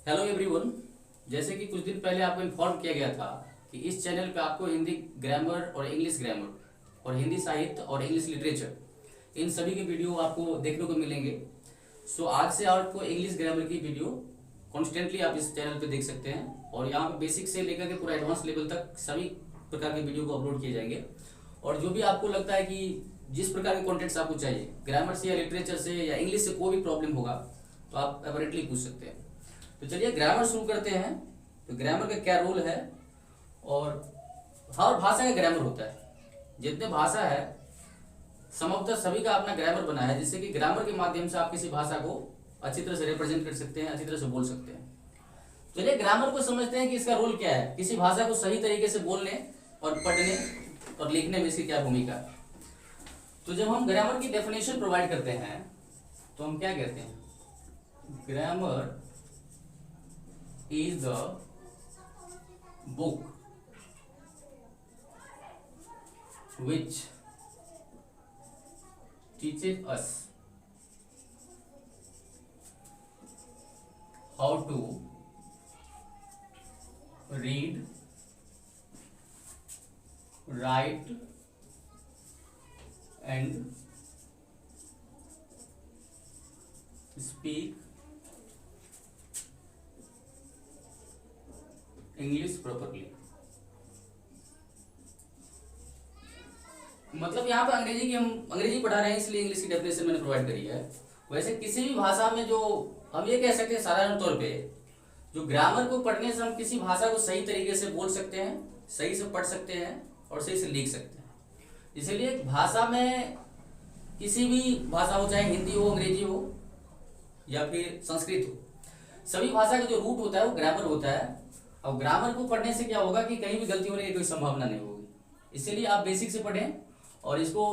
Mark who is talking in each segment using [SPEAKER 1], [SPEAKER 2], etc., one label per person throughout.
[SPEAKER 1] Hello everyone. जैसे कि कुछ दिन पहले आपको इन्फॉर्म किया गया था कि इस चैनल पे आपको हिंदी ग्रामर और इंग्लिश ग्रामर और हिंदी साहित्य और इंग्लिश लिटरेचर इन सभी के वीडियो आपको देखने को मिलेंगे। सो आज से आपको इंग्लिश ग्रामर की वीडियो कॉन्स्टेंटली आप इस चैनल पे देख सकते हैं और यहाँ पे बेसिक से लेकर के पूरा एडवांस लेवल तक सभी प्रकार के वीडियो को अपलोड किए जाएंगे। और जो भी आपको लगता है कि जिस प्रकार के कॉन्टेंट्स आपको चाहिए ग्रामर से या लिटरेचर से या इंग्लिश से कोई भी प्रॉब्लम होगा तो आप अपरेंटली पूछ सकते हैं। तो चलिए ग्रामर शुरू करते हैं। तो ग्रामर का क्या रोल है और हर भाषा का ग्रामर होता है। जितने भाषा है संभवतः सभी का अपना ग्रामर बना है, जिससे कि ग्रामर के माध्यम से आप किसी भाषा को अच्छी तरह से रिप्रेजेंट कर सकते हैं, अच्छी तरह से बोल सकते हैं। चलिए ग्रामर को समझते हैं कि इसका रोल क्या है, किसी भाषा को सही तरीके से बोलने और पढ़ने और लिखने में इसकी क्या भूमिका है। तो जब हम ग्रामर की डेफिनेशन प्रोवाइड करते हैं तो हम क्या कहते हैं, grammar is the book which teaches us how to read, write and speak English properly. मतलब यहाँ पे हम अंग्रेजी पढ़ा रहे हैं इसलिए इंग्लिश की डेफिनेशन मैंने प्रोवाइड करी है। वैसे किसी भी भाषा में जो हम ये कह सकते हैं साधारण तौर पे, जो ग्रामर को पढ़ने से हम किसी भाषा को सही तरीके से बोल सकते हैं, सही से पढ़ सकते हैं और सही से लिख सकते हैं। इसलिए भाषा में किसी भी भाषा हो, चाहे हिंदी हो, अंग्रेजी हो या फिर संस्कृत हो, सभी भाषा का जो रूट होता है वो ग्रामर होता है। और ग्रामर को पढ़ने से क्या होगा कि कहीं भी गलती होने की कोई संभावना नहीं होगी। इसीलिए आप बेसिक से पढ़ें और इसको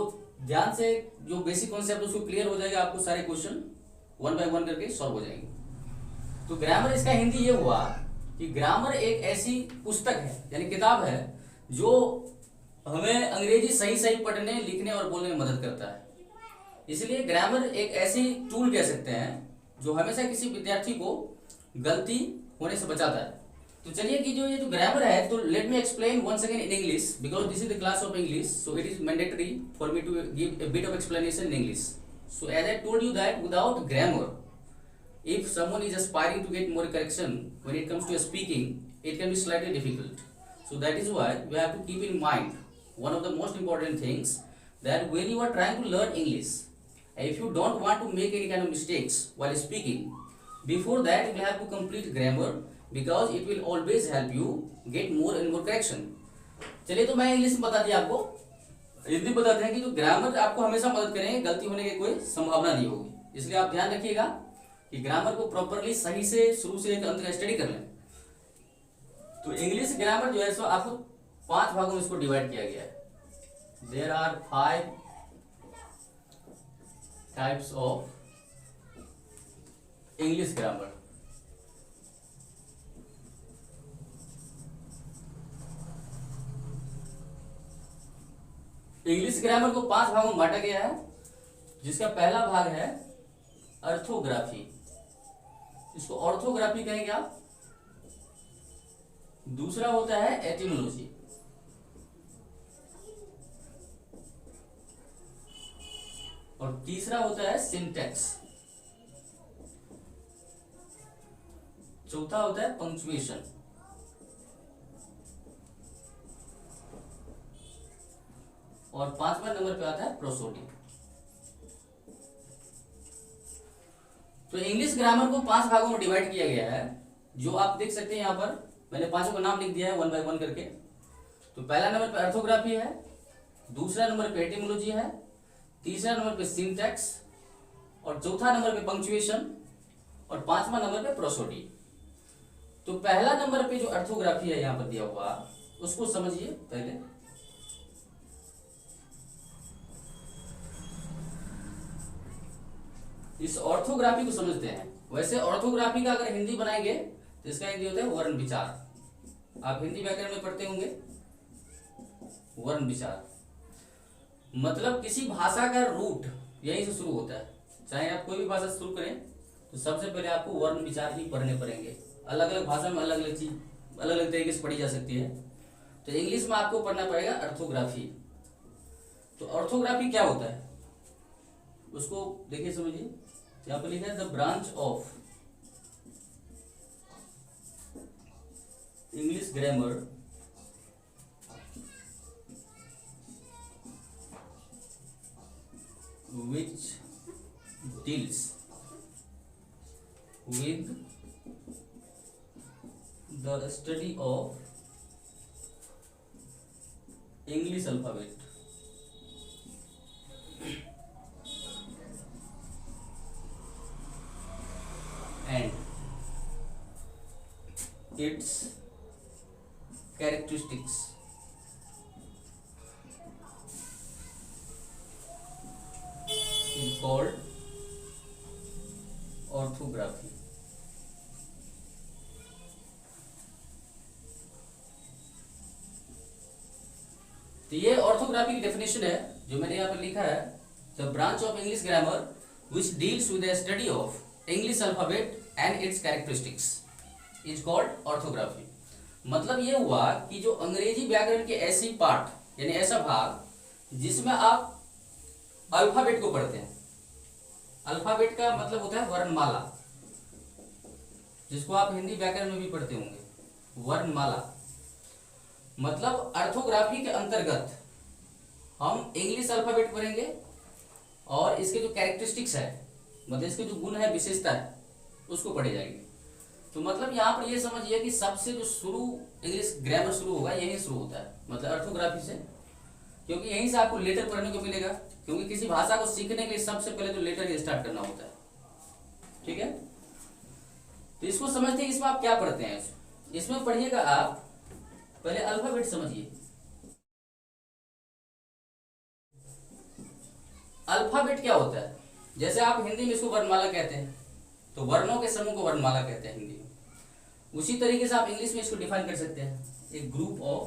[SPEAKER 1] ध्यान से, जो बेसिक कॉन्सेप्ट उसको क्लियर हो जाएगा, आपको सारे क्वेश्चन वन बाय वन करके सॉल्व हो जाएंगे। तो ग्रामर, इसका हिंदी ये हुआ कि ग्रामर एक ऐसी पुस्तक है यानी किताब है जो हमें अंग्रेजी सही सही पढ़ने, लिखने और बोलने में मदद करता है। इसलिए ग्रामर एक ऐसी टूल कह सकते हैं जो हमेशा किसी विद्यार्थी को गलती होने से बचाता है। तो चलिए कि जो ये जो ग्रामर है, तो let me explain once again in English because this is the class of English, so it is mandatory for me to give a bit of explanation in English. So as I told you that without grammar, if someone is aspiring to get more correction when it comes to speaking, it can be slightly difficult. So that is why we have to keep in mind one of the most important things, that when you are trying to learn English, if you don't want to make any kind of mistakes while speaking, before that you will have to complete grammar because it will always help you get more and more correction. चलिए तो मैं English में बता दिया आपको, हिंदी बताते हैं कि जो ग्रामर आपको हमेशा मदद करेंगे, गलती होने की कोई संभावना नहीं होगी। इसलिए आप ध्यान रखिएगा कि ग्रामर को प्रॉपरली सही से शुरू से अंत तक स्टडी कर लें। तो इंग्लिश ग्रामर जो है सो आपको 5 भागों में इसको डिवाइड किया गया है। There are 5 types of English grammar. English grammar को 5 भागों में बांटा गया है, जिसका पहला भाग है अर्थोग्राफी। इसको ऑर्थोग्राफी कहेंगे आप। दूसरा होता है एटिमोलॉजी, और तीसरा होता है सिंटैक्स। चौथा होता है पंक्चुएशन, और 5वां नंबर पे आता है प्रोसोडी। तो इंग्लिश ग्रामर को 5 भागों में डिवाइड किया गया है, जो आप देख सकते हैं यहाँ पर मैंने 5 का नाम लिख दिया है वन बाय वन करके। तो पहला नंबर पे अर्थोग्राफी है, दूसरा नंबर पे एटिमोलॉजी है, तीसरा नंबर पे सिंटैक्स, और चौथा नंबर पे पंक्चुएशन, और 5वां नंबर पे प्रोसोडी। तो पहला नंबर पे जो अर्थोग्राफी है यहाँ पर दिया हुआ, उसको समझिए पहले। इस ऑर्थोग्राफी को समझते हैं। वैसे ऑर्थोग्राफी का अगर हिंदी बनाएंगे तो इसका हिंदी होता है वर्ण विचार। आप हिंदी व्याकरण में पढ़ते होंगे वर्ण विचार। मतलब किसी भाषा का रूट यहीं से शुरू होता है। चाहे आप कोई भी भाषा शुरू करें तो सबसे पहले आपको वर्ण विचार ही पढ़ने पड़ेंगे, अलग अलग भाषा में अलग अलग चीज अलग अलग तरीके से पढ़ी जा सकती है। तो इंग्लिश में आपको पढ़ना पड़ेगा ऑर्थोग्राफी। तो ऑर्थोग्राफी क्या होता है उसको देखिए समझिए। यहाँ पर लिखा है the branch of English grammar which deals with the study of English alphabet and its characteristics is called orthography. तो ये ऑर्थोग्राफी की डेफिनेशन है जो मैंने यहाँ पर लिखा है, the branch of English grammar which deals with the study of English alphabet and it's characteristics is called orthography. मतलब ये हुआ कि जो अंग्रेजी व्याकरण के ऐसी पार्ट यानी ऐसा भाग जिसमें आप अल्फाबेट को पढ़ते हैं। अल्फाबेट का मतलब होता है वर्णमाला, जिसको आप हिंदी व्याकरण में भी पढ़ते होंगे, वर्णमाला। मतलब ऑर्थोग्राफी के अंतर्गत हम इंग्लिश अल्फाबेट पढ़ेंगे और इसके जो कैरेक्टरिस्टिक्स है, मतलब इसके जो गुण है, विशेषता है, उसको पढ़े जाएंगे। तो मतलब यहाँ पर ये समझिए कि सबसे जो शुरू इंग्लिश ग्रामर शुरू होगा यही शुरू होता है, मतलब ऑर्थोग्राफी से, क्योंकि यहीं से आपको लेटर पढ़ने को मिलेगा। क्योंकि किसी भाषा को सीखने के लिए सबसे पहले तो लेटर ही स्टार्ट करना होता है, ठीक है। तो इसको समझते हैं, इसमें आप क्या पढ़ते हैं। इसमें पढ़िएगा आप पहले अल्फाबेट समझिए। अल्फाबेट क्या होता है, जैसे आप हिंदी में इसको वर्णमाला कहते हैं, तो वर्णों के समूह को वर्णमाला कहते हैं हिंदी में। उसी तरीके से आप इंग्लिश में इसको डिफाइन कर सकते हैं, एक group of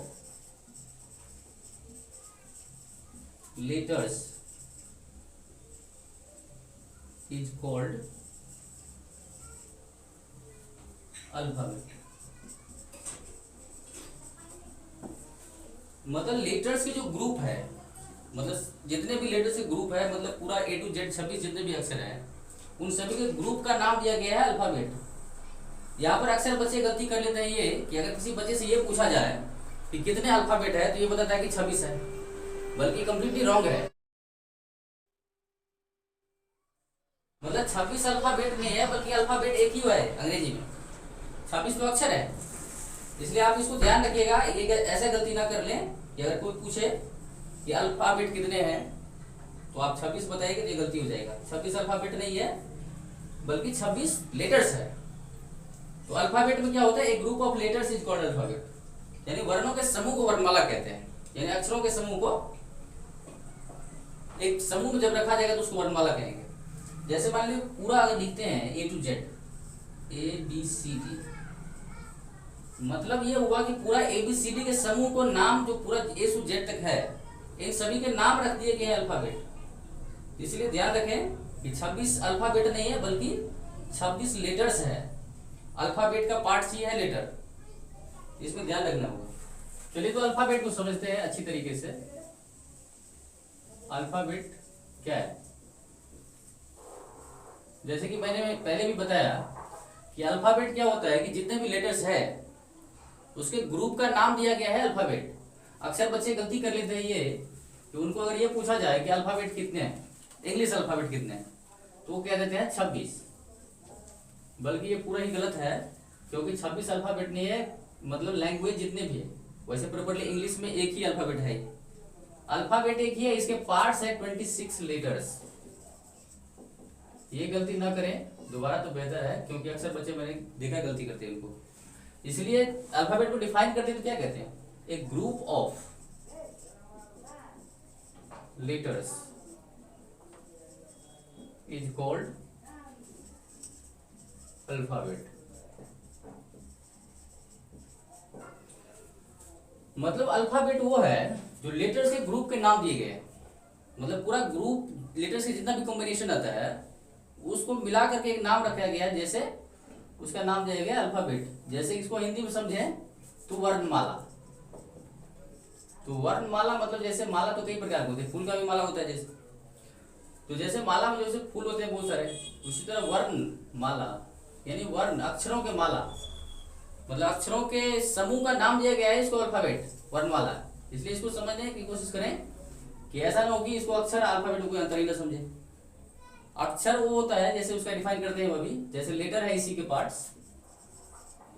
[SPEAKER 1] letters is called alphabet. मतलब लेटर्स के जो ग्रुप है, मतलब जितने भी लेटर्स के ग्रुप है, मतलब पूरा A to Z 26 जितने भी अक्षर हैं, उन सभी के ग्रुप का नाम दिया गया है अल्फाबेट। यहाँ पर अक्सर बच्चे गलती कर लेते हैं ये कि अगर किसी बच्चे से ये पूछा जाए कि कितने अल्फाबेट है, तो ये बताता है कि 26 है, बल्कि कंप्लीटली रॉन्ग है। मतलब 26 अल्फाबेट नहीं है, बल्कि अल्फाबेट एक ही हुआ है अंग्रेजी में, 26 तो अक्षर है। इसलिए आप इसको ध्यान रखिएगा, ये ऐसा गलती ना कर लें कि अगर कोई पूछे कि अल्फाबेट कितने हैं तो आप 26 बताइएगा तो ये गलती हो जाएगा। 26 अल्फाबेट नहीं है, बल्कि 26 लेटर्स है। तो अल्फाबेट में क्या होता है, एक group of letters is called alphabet, यानी वर्णों के समूह को वर्णमाला कहते हैं। यानी अक्षरों के समूह को एक समूह में जब रखा जाएगा तो उसको वर्णमाला कहेंगे। जैसे मान लीजिए पूरा अगर लिखते हैं A to Z, ABCD, मतलब ये हुआ कि पूरा ABCD के समूह को नाम जो पूरा A से Z तक है, इन सभी के नाम रख दिए गए हैं अल्फाबेट। इसलिए ध्यान रखें कि 26 अल्फाबेट नहीं है, बल्कि 26 लेटर्स है। अल्फाबेट का पार्ट सी है लेटर, इसमें ध्यान रखना होगा। चलिए तो अल्फाबेट को समझते हैं अच्छी तरीके से। अल्फाबेट क्या है, जैसे कि मैंने पहले भी बताया कि अल्फाबेट क्या होता है कि जितने भी लेटर्स है उसके ग्रुप का नाम दिया गया है अल्फाबेट। अक्सर बच्चे गलती कर लेते हैं ये कि उनको अगर ये पूछा जाए कि अल्फाबेट कितने हैं, इंग्लिश अल्फाबेट कितने हैं, तो वो कह देते हैं 26, बल्कि ये पूरा ही गलत है। क्योंकि 26 अल्फाबेट नहीं है, मतलब लैंग्वेज जितने भी है, वैसे प्रॉपर्ली इंग्लिश में एक ही अल्फाबेट है, अल्फाबेट एक ही है, इसके पार्ट्स है 26 लेटर्स। ये गलती ना करें दोबारा तो बेहतर है, क्योंकि अक्सर बच्चे मैंने देखा गलती करते हैं उनको। इसलिए अल्फाबेट को डिफाइन करते हैं तो क्या कहते हैं, एक group of letters is called alphabet. मतलब अल्फाबेट वो है जो लेटर्स के ग्रुप के नाम दिए गए हैं। मतलब पूरा ग्रुप लेटर्स के जितना भी कॉम्बिनेशन आता है उसको मिला करके एक नाम रखा गया है। जैसे उसका नाम दिया गया अल्फाबेट। जैसे इसको हिंदी में समझें तो वर्णमाला। तो वर्णमाला मतलब जैसे माला तो कई प्रकार के होते हैं, फूल का भी माला होता है जैसे, तो जैसे माला में जैसे फूल होते हैं बहुत सारे, उसी तरह वर्ण माला यानी वर्ण अक्षरों के माला, मतलब अक्षरों के समूह का नाम दिया गया है इसको अल्फाबेट, वर्णमाला। इसलिए इसको समझने की कोशिश करें कि ऐसा ना हो कि इसको अक्षर अल्फाबेट कोई अंतर ही ना समझे। अक्षर वो होता है, जैसे उसका डिफाइन करते हैं वो भी, जैसे लेटर है इसी के पार्ट्स।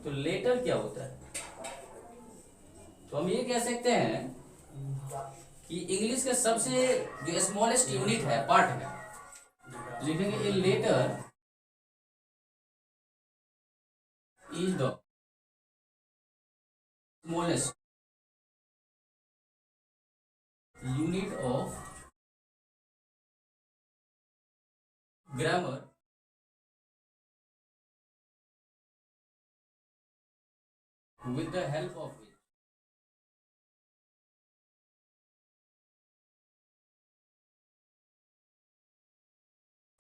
[SPEAKER 1] तो लेटर क्या होता है, तो हम ये कह सकते हैं कि इंग्लिश का सबसे जो स्मॉलेस्ट यूनिट है, पार्ट है, लिखेंगे a letter is the smallest unit of grammar with the help of which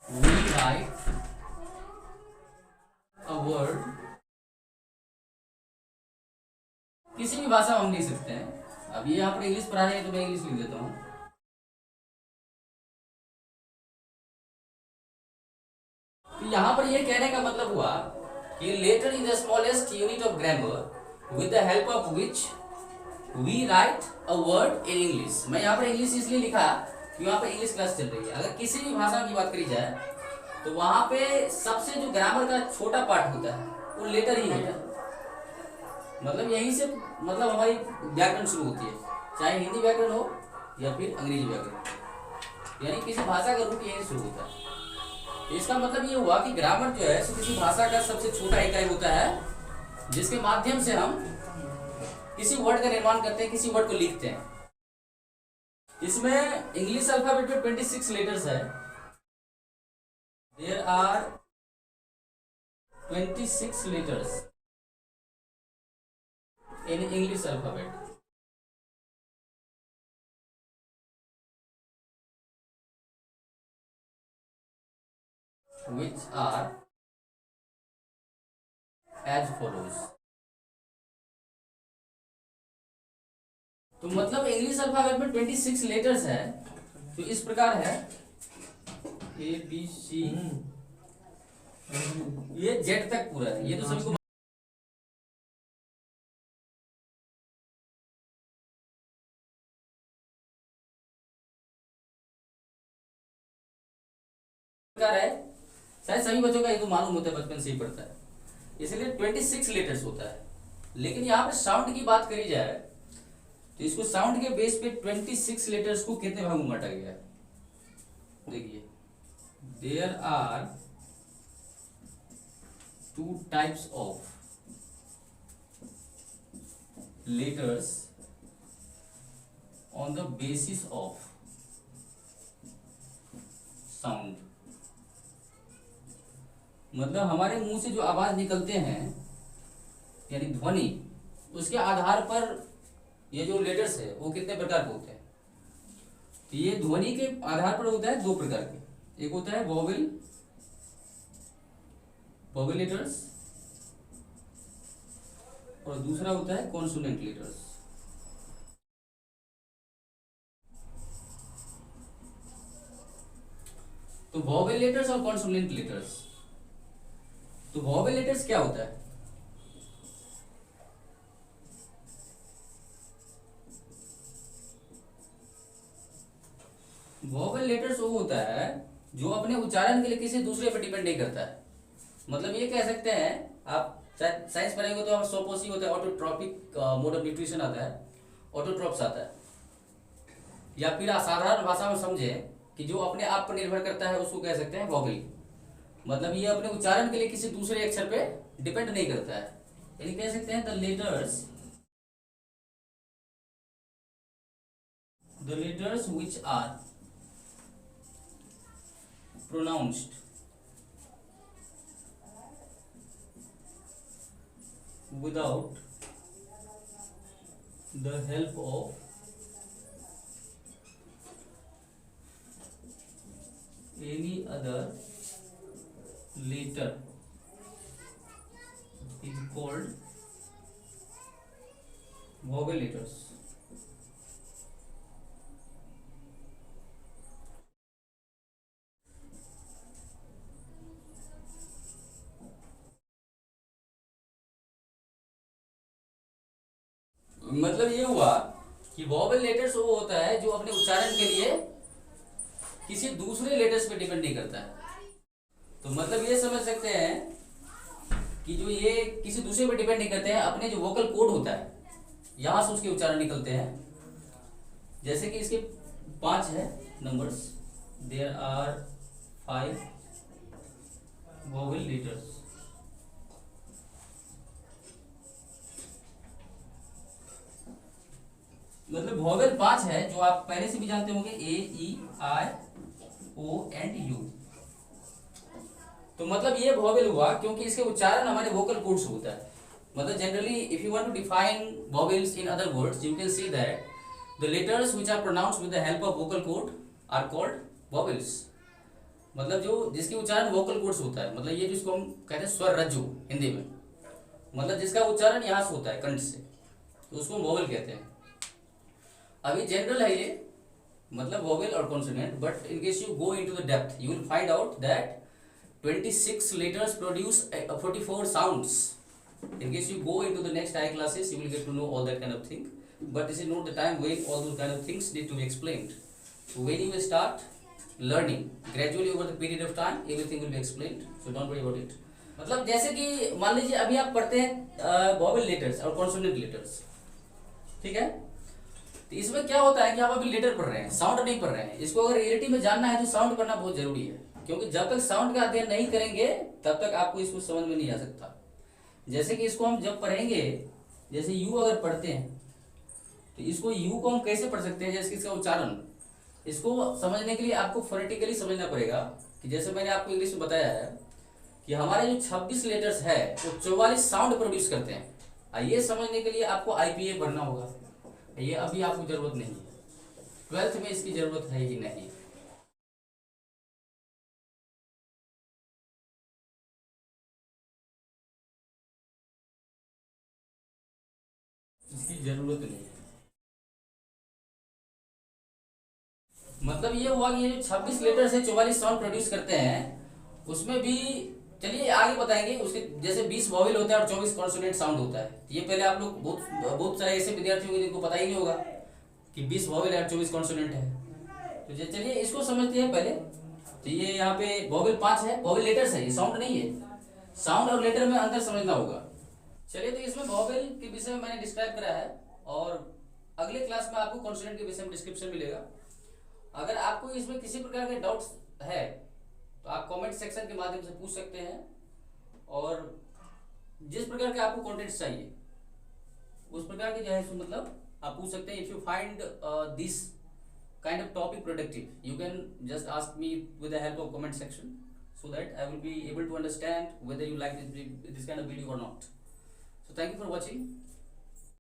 [SPEAKER 1] we write a word। किसी भी भाषा में हम लिख सकते हैं। अब ये यहाँ पर इंग्लिश पढ़ा रहे हैं तो मैं इंग्लिश लिख देता हूँ। तो यहाँ पर ये कहने का मतलब हुआ कि letter is the smallest unit of grammar with the help of which we write a word in English. मैं यहाँ पर इंग्लिश इसलिए लिखा कि वहाँ पर इंग्लिश क्लास चल रही है। अगर किसी भी भाषा की बात करी जाए तो वहाँ पे सबसे जो ग्रामर का छोटा पार्ट होता है वो लेटर ही होता है। मतलब यहीं से मतलब हमारी व्याकरण शुरू होती है, चाहे हिंदी व्याकरण हो या फिर अंग्रेजी व्याकरण, यानी किसी भाषा का रूप यहीं शुरू होता है। इसका मतलब ये हुआ कि ग्रामर जो है सो किसी भाषा का सबसे छोटा इकाई होता है जिसके माध्यम से हम किसी वर्ड का निर्माण करते हैं, किसी वर्ड को लिखते हैं। इसमें इंग्लिश अल्फाबेट में 26 लेटर्स है। There are 26 letters in English alphabet. which are as follows। तो मतलब इंग्लिश अल्फाबेट में 26 लेटर्स है, तो इस प्रकार है ए बी सी, ये जेड तक पूरा है, ये तो सभी को प्रकार है। शायद सभी बच्चों का ये तो मालूम होता है, बचपन से ही पढ़ता है, इसलिए 26 लेटर्स होता है। लेकिन यहाँ पे साउंड की बात करी जाए तो इसको साउंड के बेस पे 26 लेटर्स को कितने भागों में बांटा गया है। देखिए, there are 2 types of letters on the basis of sound. मतलब हमारे मुंह से जो आवाज निकलते हैं यानी ध्वनि, उसके आधार पर ये जो लेटर्स है वो कितने प्रकार के होते हैं। तो ये ध्वनि के आधार पर होता है 2 प्रकार के, एक होता है वोवेल लेटर्स और दूसरा होता है कॉन्सोनेंट लेटर्स। तो वोवेल लेटर्स और कॉन्सोनेंट लेटर्स। तो वोवेल लेटर्स क्या होता है, वोवेल लेटर्स वो होता है जो अपने उच्चारण के लिए किसी दूसरे पर डिपेंड नहीं करता है। मतलब ये कह सकते हैं, आप साइंस पढ़ेंगे तो हम सोपोसी होता है, ऑटोट्रॉपिक मोड ऑफ न्यूट्रिशन आता है, ऑटोट्रॉप्स आता है, या फिर साधारण भाषा में समझे कि जो अपने आप पर निर्भर करता है उसको कह सकते हैं वोवेल। मतलब ये अपने उच्चारण के लिए किसी दूसरे अक्षर पे डिपेंड नहीं करता है, यानी कह सकते हैं the letters which are pronounced without the help of any other letter is called vowel letters. मतलब ये हुआ कि वॉवेल लेटर्स वो होता है जो अपने उच्चारण के लिए किसी दूसरे लेटर्स पे डिपेंड नहीं करता है। तो मतलब ये समझ सकते हैं कि जो ये किसी दूसरे पे डिपेंड नहीं करते हैं, अपने जो वोकल कोड होता है यहां से उसके उच्चारण निकलते हैं। जैसे कि इसके 5 है numbers, there are 5 vowel letters. मतलब वॉवेल 5 है जो आप पहले से भी जानते होंगे, ए ई आई ओ एंड यू। तो मतलब ये वॉवेल हुआ क्योंकि इसके उच्चारण हमारे वोकल कोड से होता है। मतलब generally if you want to define vowels in other words you can see that the letters which are pronounced with the help of vocal code are called vowels. मतलब जो जिसके उच्चारण वोकल कोड से होता है, मतलब ये जिसको हम कहते हैं स्वर रज्जु हिंदी में, मतलब जिसका उच्चारण यहाँ से होता है कंठ से, तो उसको हम वॉवेल कहते हैं। अभी जनरल है ये, मतलब वोवेल और consonant, but in case you go into the depth you will find out that 26 letters produce 44 sounds. In case you go into the next high classes you will get to know all that kind of thing, but this is not the time when all those kind of things need to be explained. So when you will start learning gradually over the period of time everything will be explained, so don't worry about it. मतलब जैसे कि मान लीजिए अभी आप पढ़ते हैं vowel letters और कॉन्सोनेंट लेटर्स, ठीक है। तो इसमें क्या होता है कि आप अभी लेटर पढ़ रहे हैं, साउंड नहीं पढ़ रहे हैं। इसको अगर रियलिटी में जानना है तो साउंड पढ़ना बहुत जरूरी है, क्योंकि जब तक साउंड का अध्ययन नहीं करेंगे तब तक आपको इसको समझ में नहीं आ सकता। जैसे कि इसको हम जब पढ़ेंगे, जैसे यू अगर पढ़ते हैं तो इसको यू को हम कैसे पढ़ सकते हैं, जैसे इसका उच्चारण, इसको समझने के लिए आपको फोनेटिकली समझना पड़ेगा। कि जैसे मैंने आपको इंग्लिश में बताया है कि हमारे जो 26 लेटर्स है वो 44 साउंड प्रोड्यूस करते हैं। ये समझने के लिए आपको IPA पढ़ना होगा, ये अभी आपको जरूरत नहीं है, 12th में इसकी जरूरत है ही नहीं, इसकी जरूरत नहीं है। मतलब ये हुआ कि ये जो 26 लेटर्स है 44 साउंड प्रोड्यूस करते हैं, उसमें भी चलिए आगे बताएंगे। उसके जैसे 20 वॉवेल होता है और 24 कॉन्सोनेंट साउंड होता है। ये पहले आप लोग बहुत सारे ऐसे विद्यार्थी होंगे जिनको पता ही नहीं होगा कि 20 वॉवेल और 24 कॉन्सोनेंट है। तो चलिए इसको समझते हैं पहले। तो ये यहाँ पे वॉवेल 5 है, वॉवेल लेटर्स है, ये साउंड नहीं है। साउंड और लेटर में अंतर समझना होगा। चलिए तो इसमें वॉवेल के विषय में मैंने डिस्क्राइब करा है, और अगले क्लास में आपको कॉन्सोनेंट के विषय में डिस्क्रिप्शन मिलेगा। अगर आपको इसमें किसी प्रकार के डाउट्स है तो आप कमेंट सेक्शन के माध्यम से पूछ सकते हैं, और जिस प्रकार के आपको कंटेंट्स चाहिए उस प्रकार के जो है मतलब आप पूछ सकते हैं। If you find this kind of topic productive, you can just ask me with the help of comment section, so that I will be able to understand whether you like this kind of video or not. So thank you for watching.